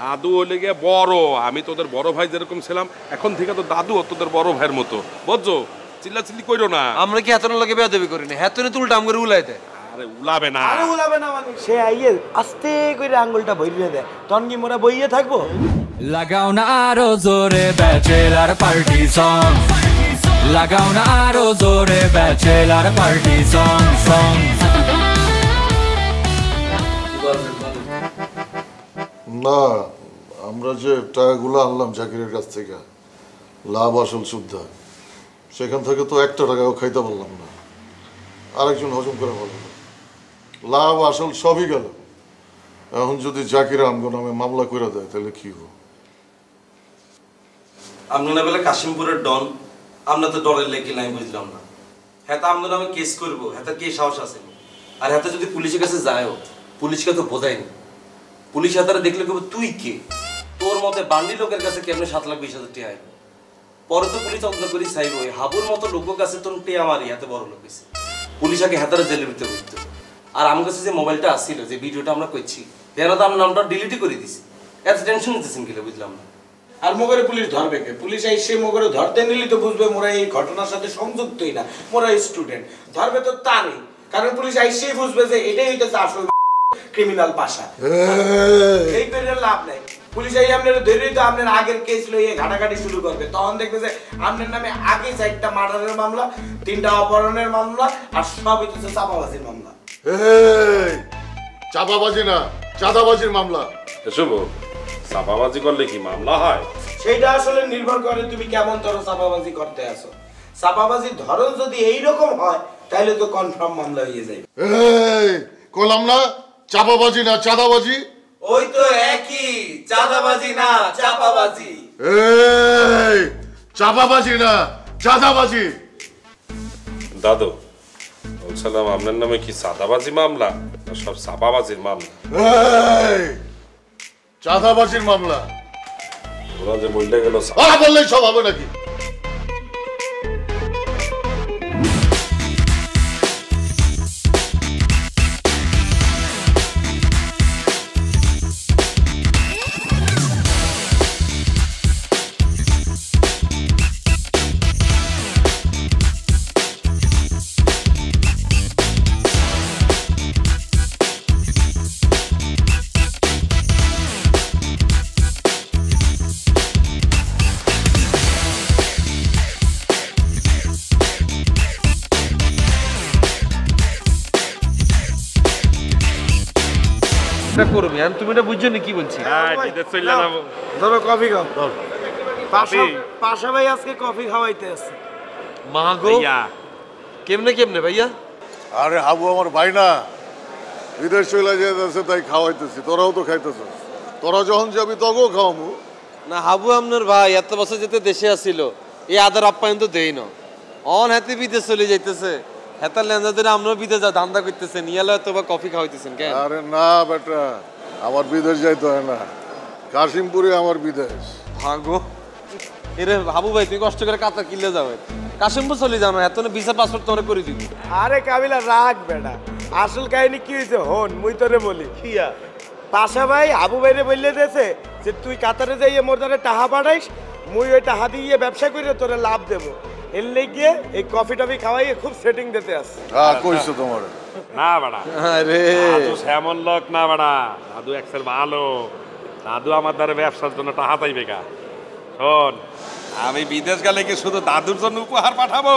দাদু হলে গিয়ে বড়, আমি তোদের বড় ভাই যেরকম ছিলাম এখন থেকে তো দাদু তোদের বড় ভাইয়ের মতো, বুঝছো? চিল্লাচিল্লি কইরো না। আমরা কি এতন লাগে বেয়াদবি করি না, হেতনে তুলটা আমগরে উলাই দেয়। আরে উলাবে না, আরে উলাবে না মানে সে আইয়ে আস্তে করে আঙ্গুলটা বইরিয়ে দেয়, তখন কি মোরা বইয়ে থাকবো? লাগাও না আরো জোরে ব্যাচেলার পার্টি সং, লাগাও না আরো জোরে ব্যাচেলার পার্টি সং সং। না, আমরা যে টাকাগুলো আনলাম জাকিরের কাছ থেকে লাভ আসল সুদ্ধা, সেখান থেকে তো একটা টাকাও খাইতে পারলাম না, আরেকজন হজম করে পারল না। লাভ আসল সবই গেল। এখন যদি জাকির আমগো নামে মামলা করে দেয় তাহলে কি হবে? আপনার বেলা কাশিমপুরের ডন, আমরা তো ডরের লেগে নাই বুঝলাম না। হ্যাঁ তা আপনার নামে কেস করবো, হ্যাঁ কে সাহস আছে? আর হ্যাঁ যদি পুলিশের কাছে যায়ও, পুলিশকে তো বোঝায়নি। পুলিশ হাতারা দেখলে কেবল তুই কে, তোর মতে বান্ডি লোকের কাছে কেমনে 7,20,000 টাকা আইব? পরে তো পুলিশ অন্তর করি চাইব হাবুর মতো লোকের কাছে তোর টেয়া মারি এত বড় লোক হয়েছে। পুলিশ আগে হাতারা জেলের ভিতরে বুঝতো। আর আমার কাছে যে মোবাইলটা আসছিল, যে ভিডিওটা আমরা করছি, যেন তো আমার নামটা ডিলিটই করে দিছি। এত টেনশন নিতেছেন গেলে বুঝলাম না। আর মোগরে পুলিশ ধরবে কে? পুলিশ এসে মোগরে ধরতে নিলি তো বুঝবে মোরা এই ঘটনার সাথে সংযুক্তই না, মোরা স্টুডেন্ট। ধরবে তো তারই, কারণ পুলিশ এসেই বুঝবে যে এটাই হইতেছে আসল ক্রিমিনাল পাশা। এই করে লাভ নাই। পুলিশ এই আপনার ধরেই তো আপনার আগের কেস লইয়ে ঘাটাঘাটি শুরু করবে, তখন দেখবে যে আপনার নামে আগে 4টা মার্ডারের মামলা, 3টা অপহরণের মামলা, আর সব হইতেছে চাপাবাজির মামলা। চাপাবাজি না, চাঁদাবাজির মামলা। শুভ, চাপাবাজি করলে কি মামলা হয়? সেইটা আসলে নির্ভর করে তুমি কেমন ধরো চাপাবাজি করতে আসো। চাপাবাজির ধরন যদি এইরকম হয় তাহলে তো কনফার্ম মামলা হয়ে যাবে। কলাম না চাপাবাজি না চাঁদাবাজি? ওই তো একই, চাঁদাবাজি না চাপাবাজি। চাপাবাজি না চাঁদাবাজি। দাদু বলছিলাম আপনার নামে কি চাঁদাবাজি মামলা না সব চাপাবাজির মামলা? চাঁদাবাজির মামলা। ওরা যে বললে গেল বললেই সব হবে নাকি? করবি আর তুমি এটা বুঝছো না কি বলছি? ধরো কফি খাও। পাশা ভাই আজকে কফি খাওয়াইতে আছে। মা গো, কেমনে কেমনে ভাইয়া? আরে হাবু আমার ভাই না, বিদেশ চলে যেতেছে তাই খাওয়াইতেছি, তোরাও তো খাইতেছিস। তোরা যখন যাবি তগও খাওয়াবো না। হাবু আপনার ভাই এত বছর যেতে দেশে আসিল, এই আদার আপ্যায়ন তো দেই না। অন হাতে বিদেশ চলে যাইতেছে, হেতার লেনজা দিনে আমরাও বিদেশ যা ধান্দা করতেছেন, ইয়ালে হয়তো বা কফি খাওয়াইতেছেন কেন? আরে না বেটা, আমার বিদেশ যাইতে হয় না, কাশিমপুরে আমার বিদেশ। ভাগো এরে হাবু ভাই, তুই কষ্ট করে কাতার কিনলে যাবে, কাশিমপুর চলে যাও না, এত ভিসা পাসপোর্ট তোরে করে দিব। আরে কাবিলা রাখ বেটা, আসল কাহিনী কি হয়েছে হন মুই তোরে বলি। পাশা ভাই আবু ভাইরে বললে দিয়েছে যে তুই কাতারে যাইয়ে মোর দ্বারা টাহা পাঠাইস, মুই ওই টাহা দিয়ে ব্যবসা করে তোরে লাভ দেবো। এর লেগে এই কফি টফি খাওয়াইয়ে খুব সেটিং দিতে আসছে। কইছো তোমার না বাড়া, আরে দাদু এমন লোক না বাড়া, দাদু এক্সেল ভালো। দাদু আমার দ্বারা ব্যবসার জন্য টাকা পাইবে কা? শোন, আমি বিদেশ গেলে কি শুধু দাদুর জন্য উপহার পাঠাবো,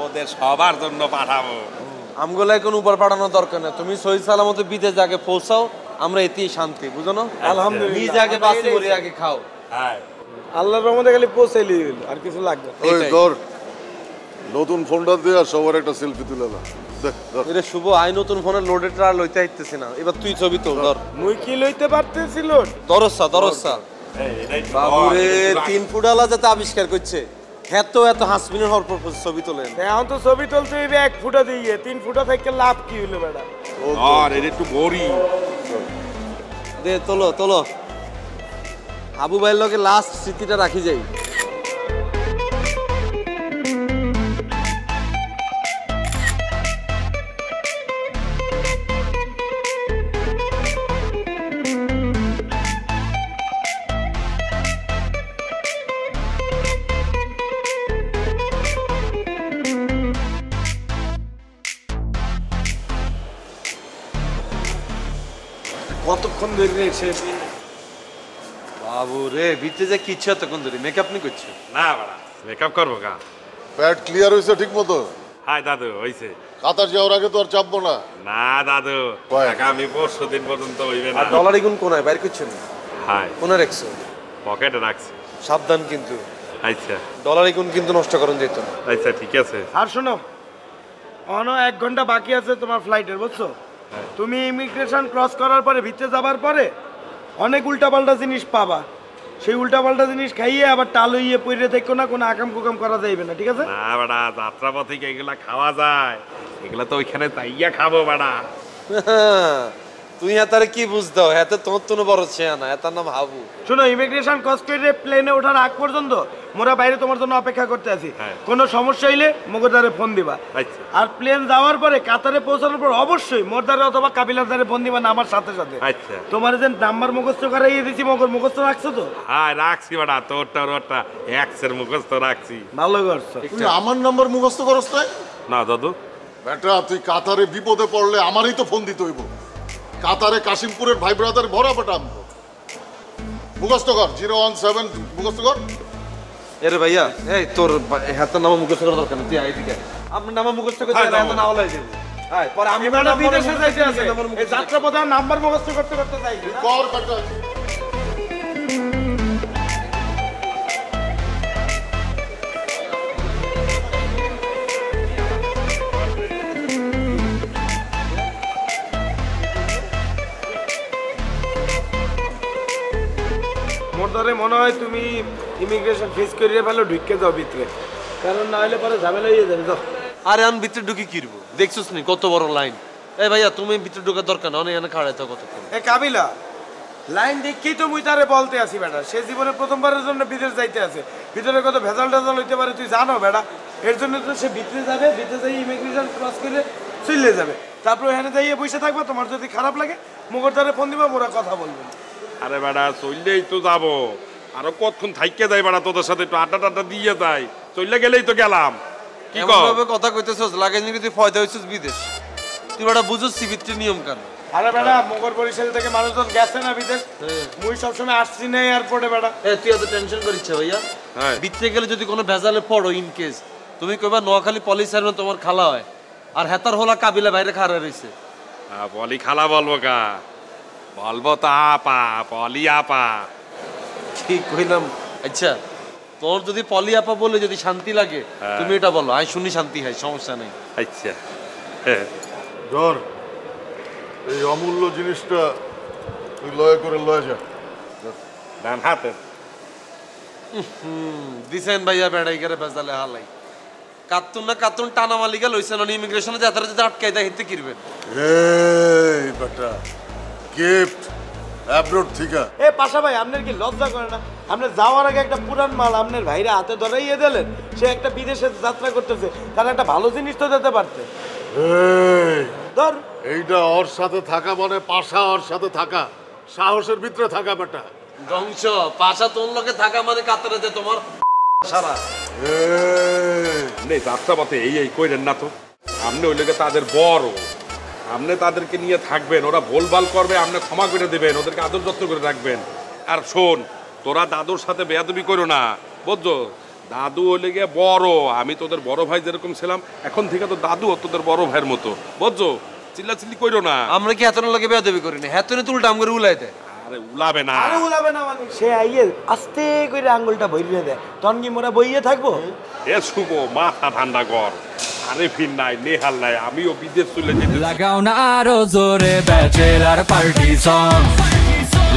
ওদের সবার জন্য পাঠাবো। আমগুলাই কোনো উপর পাঠানোর দরকার নেই, তুমি সহি সালামত বিদেশ আগে পৌঁছাও, আমরা এতেই শান্তি, বুঝো না? আলহামদুলিল্লাহ, নিজ আগে বাসি মরি আগে খাও। হ্যাঁ, আল্লাহর রহমতে খালি পৌঁছাইলি আর কিছু লাগবে। ওই ধর নতুন ফোনটা দিয়ে সবার একটা সেলফি তুলে না। এরে শুভ, আই নতুন ফোনের লোডেড আর লইতে আইতেছি না, এবার তুই ছবি তোল। ধর মুই কি লইতে পারতেছিল? দরসা দরসা বাবুরে 3 ফুটালা যাতে আবিষ্কার করছে, এত এত হাসমিনের হওয়ার পর ছবি তোলেন। এখন তো ছবি তুলতে হইবে 1 ফুটা দিয়ে, 3 ফুটা থেকে লাভ কি হইলো বেটা? আর এর একটু বড়ি দে, তোলো তোলো। আবু ভাইয়ের লগে লাস্ট স্মৃতিটা রাখি যাই। এতক্ষণ ধরে সে বাবু রে ভিতরে যে কিচ্ছু তখন ধরে মেকআপ নি করছো না বাড়া মেকআপ করবো কা প্যাড ক্লিয়ার হয়েছে ঠিক মতো? হাই দাদু হইছে। কাতার যাওয়ার আগে তো আর চাপবো না। না দাদু কয়? আগামী 5 দিন পর্যন্ত হইবে না। আর ডলার গুণ কোনায় বাইর করছো না? হাই কোনা রাখছো? পকেটে রাখছি। সাবধান কিন্তু, আচ্ছা ডলার গুণ কিন্তু নষ্ট করুন যেত না। আচ্ছা ঠিক আছে। আর শোনো, অনো 1 ঘন্টা বাকি আছে তোমার ফ্লাইটের, বুঝছো? তুমি ইমিগ্রেশন ক্রস করার পরে ভিতরে যাবার পরে অনেক উল্টাপাল্টা জিনিস পাবা। সেই উল্টাপাল্টা জিনিস খাইয়ে আবার টাল হইয়ে পইরে দেখো না, কোনো আকাম কুকাম করা যাইবে না, ঠিক আছে? না বাড়া যাত্রাপথে কি এগুলা খাওয়া যায়? এগুলা তো ওইখানে তাইয়া খাবো বাড়া। তুই হাতারে কি বুঝদাও? হাতে তোর তো বড় ছেয়া না, এটার নাম হাবু। শোনো, ইমিগ্রেশন ক্রস করে প্লেনে ওঠার আগ পর্যন্ত মোরা বাইরে তোমার জন্য অপেক্ষা করতে আছি। হ্যাঁ। কোনো সমস্যা হইলে মোগদারে ফোন দিবা। আচ্ছা আর প্লেন যাওয়ার পরে কাতারে পৌঁছানোর পর অবশ্যই মোরদারে অথবা কাবিলার দ্বারে ফোন দিবা না আমার সাথে সাথে। আচ্ছা তোমার যে নাম্বার মুখস্থ করাইয়ে দিছি, মুখস্থ রাখছো তো? হ্যাঁ রাখছি বাড়া, তোরটা ওরটা এক্সের মুখস্থ রাখছি। ভালো করছো। তুই আমার নাম্বার মুখস্থ করস না? না দাদু বেটা তুই কাতারে বিপদে পড়লে আমারই তো ফোন দিতে হইব। কাতারে কাশিমপুরের ভাই ব্রাদার ভরা বেটা আমি। মুখস্থ কর 017 মুখস্থ কর। এরে ভাইয়া, এই তোর হাতের নাম মুখস্থ করার দরকার নেই, তুই আই দিকে আপনার নাম মুখস্থ করতে হ্যাঁ, হাতে না হলাই যাবে। হ্যাঁ পরে আমি আমি ম্যাডাম বিদেশে যাইতে আছে, এই যাত্রা প্রধান নাম্বার মুখস্থ করতে করতে যাই। কর বেটা। মোর ধরে মনে হয় তুমি ইমিগ্রেশন ফেস করিয়ে ফেলো, ঢুকে যাও ভিতরে, কারণ না হলে পরে ঝামেলা হয়ে যাবে। যাও। আরে আমি ভিতরে ঢুকি কিরবো, দেখছস নি কত বড় লাইন। এই ভাইয়া তুমি ভিতরে ঢোকার দরকার না, অনেক এখানে খাড়াই থাকো কতক্ষণ। এ কাবিলা, লাইন দেখেই তো মুই তারে বলতে আসি বেটা, সে জীবনে প্রথমবারের জন্য বিদেশ যাইতে আছে, ভিতরে কত ভেজাল টেজাল হইতে পারে তুই জানো বেটা। এর জন্য তো সে ভিতরে যাবে, ভিতরে যাই ইমিগ্রেশন ক্রস করে চলে যাবে, তারপর এখানে যাইয়ে বসে থাকবো। তোমার যদি খারাপ লাগে মুগর দ্বারে ফোন দিবা, মোরা কথা বলবেন। আরে বেড়া চললেই তো যাবো, আরো কতক্ষণ থাইকে যাই বেড়া, তোদের সাথে একটু আড্ডা টাড্ডা দিয়ে যাই। চললে গেলেই তো গেলাম। কি এমন কর ভাবে কথা কইতেছস লাগে নি তুই ফয়দা হইছস বিদেশ। তুই বেটা বুঝছস ভিতরে নিয়ম কান। আরে বেটা মোগর বরিশাল থেকে মানুষজন গেছে না বিদেশ, মুই সবসময় আসছি না এয়ারপোর্টে বেটা। তুই এত টেনশন করিস ভাইয়া? হ্যাঁ। ভিতরে গেলে যদি কোনো ভেজালে পড়ো ইন কেস, তুমি কইবা নোয়াখালী পলিসার তোমার খালা হয়, আর হেতার হলা কাবিলা বাইরে খাড়া রইছে। পলি খালা বলবো কা, বলবো তো আপা, পলি আপা। ঠিক কইলাম। আচ্ছা তোর যদি পলি আপা বলে যদি শান্তি লাগে তুমি এটা বলো, আই শুনি শান্তি হয়, সমস্যা নেই। আচ্ছা ধর এই অমূল্য জিনিসটা তুই লয় করে লয়ে যা। ডান হাতে দিছেন ভাইয়া বেড়াই করে ভেজালে হালাই। কাতুন না কাতুন টানা মালিকা লইছেন, ইমিগ্রেশনে যাত্রা যদি আটকাই দেয় হিতে কিরবেন। এই বেটা গিফট অ্যাব্রোড থেকে। এ পাশা ভাই, আপনার কি লজ্জা করে না? আপনি যাওয়ার আগে একটা পুরান মাল আপনার ভাইরা হাতে ধরাইয়ে দিলেন, সে একটা বিদেশে যাত্রা করতেছে, তার একটা ভালো জিনিস তো দিতে পারতে। এই ধর এইটা ওর সাথে থাকা মানে পাশা ওর সাথে থাকা, সাহসের ভিতরে থাকা বেটা। ধ্বংস পাশা তোর লোকে থাকা মানে কাতরে যে তোমার সারা। নেই যাত্রা পথে এই কইরেন না তো। আপনি ওই লোকে তাদের বড়, আপনি তাদেরকে নিয়ে থাকবেন, ওরা ভুলভাল করবে, আপনি ক্ষমা করে দেবেন, ওদেরকে আদর যত্ন করে রাখবেন। আর শোন, তোরা দাদুর সাথে বেয়াদবি করো না, বুঝছো? দাদু হইলে গিয়ে বড়, আমি তোদের বড় ভাই যেরকম ছিলাম, এখন থেকে তো দাদু তোদের বড় ভাইয়ের মতো, বুঝছো? চিল্লাচিল্লি করো না। আমরা কি এত লোকে বেয়াদবি করি না? এত তো উল্টা আমগরে উলাই দেয়। আরে উলাবে না, আরে উলাবে না মানে সে আইয়ে আস্তে করে আঙ্গুলটা বইরে দেয়, তখন কি মোরা বইয়ে থাকবো? এ শুভ মাথা ঠান্ডা কর। আরে ফির নাই, নেহাল নাই, আমিও বিদেশ চলে যেতে। লাগাও না আরো জোরে ব্যাচেলার পার্টি সং,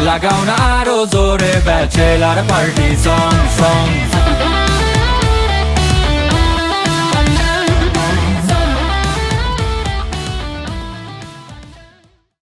লাগাও না আরো জোরে ব্যাচেলার পার্টি সং।